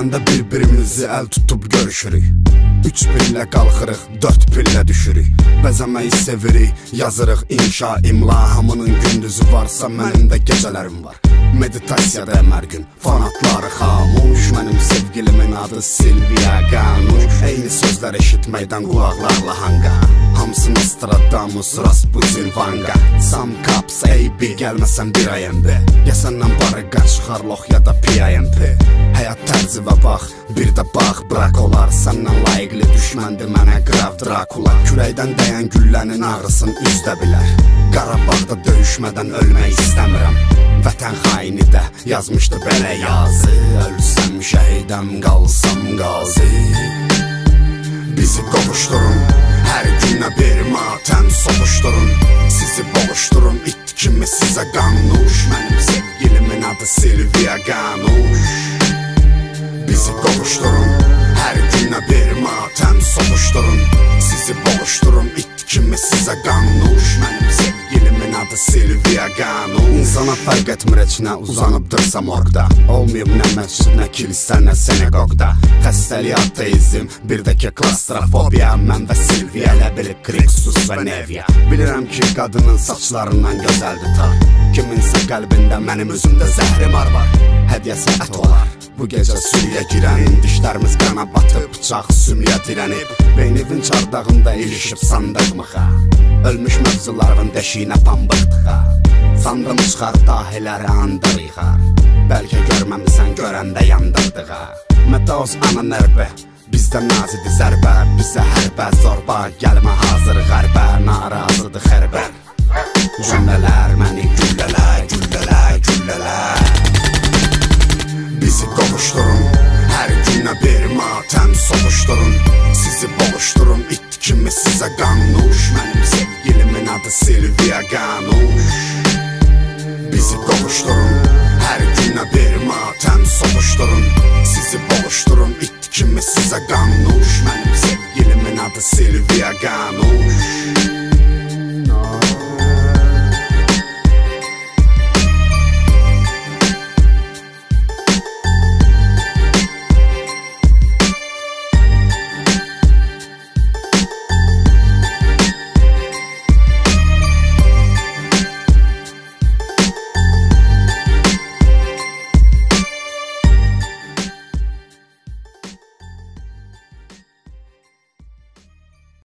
Bəzəndə bir-birimizi əl tutub görüşürük. 3 pillə qalxırıq, 4 pillə düşürük. Bəzəməyi sevirik, yazırıq inşa, imla. Hamının gündüzü varsa mənim də gecələrim var. Meditasiyada əmər gün, fanatları xamuş. Mənim sevgilimin adı Silvia Ganuş. Eyni sözlər eşitməkdən qulaqlarla hanga. Hamısı Nostradamus, Rasputin, Vanga. Sam Kaps, AB, gəlməsən bir IMB. Ya səndən barı qaçıqar lox ya da PIMP. Həyat tərzi və bax, bir də bax, bırak olar. Səndən layiqli düşməndir mənə Qrav Drakula. Küləkdən dəyən güllənin ağrısın üzdə bilər. Qarabağda döyüşmədən ölmək istəmirəm. Vətən xaini də yazmışdı belə yazı. Ölsəm şəhidəm, qalsam qazi. Bizi qovuşturun, hər günə bir matəm soğuşturun. Sizi boğuşturun, it kimi sizə qanuş. Mənim sevgilimin adı Silvia Ganuş. Bizi qovuşturun, hər günə bir matəm soğuşturun. Sizi boğuşturun, it kimi sizə qanuş. Mənim sevgilimin adı Silvia Ganuş. İnsana fərq etmir heç nə uzanıbdırsa morqda. Olmayıb nə məscid, nə kilsə, nə senegogda. Xəstəlik, ateizm, bir də ki klastrofobiya. Mən və Silvia ilə bilib Kriksus və Nevia. Bilirəm ki qadının saçlarından gözəldir tar. Kiminsə qəlbində mənim özümdə zəhrimar var. Hədiyyəsi ət olar. Bu gecə sürüyə girən dişlərimiz qana batıb, bıçaq sümüyə dirənib. Beynivin çardağında ilişib sandığmıxa. Ölmüş mövzuların deşiyinə pambıqdıxa. Sandım çıxar dahiləri andırıxa. Bəlkə görməmisən görəndə yandırdığa. Metaos ana nərbi, bizdə nazidir zərbə. Bizə hərbə zorba, gəlmə hazır qərbə. Narazıdır xərbər. Cümlələr məni güllələ, güllələ, güllələ. Bizi qovuşturun, hər günə bir matəm soğuşturun. Sizi boğuşturun, it kimi sizə qanuş. Mənim sevgilimin adı Silvia Ganuş. Bizi qovuşturun, hər günə bir matəm soğuşturun. Sizi boğuşturun, it kimi sizə qanuş. Mənim sevgilimin adı Silvia Ganuş.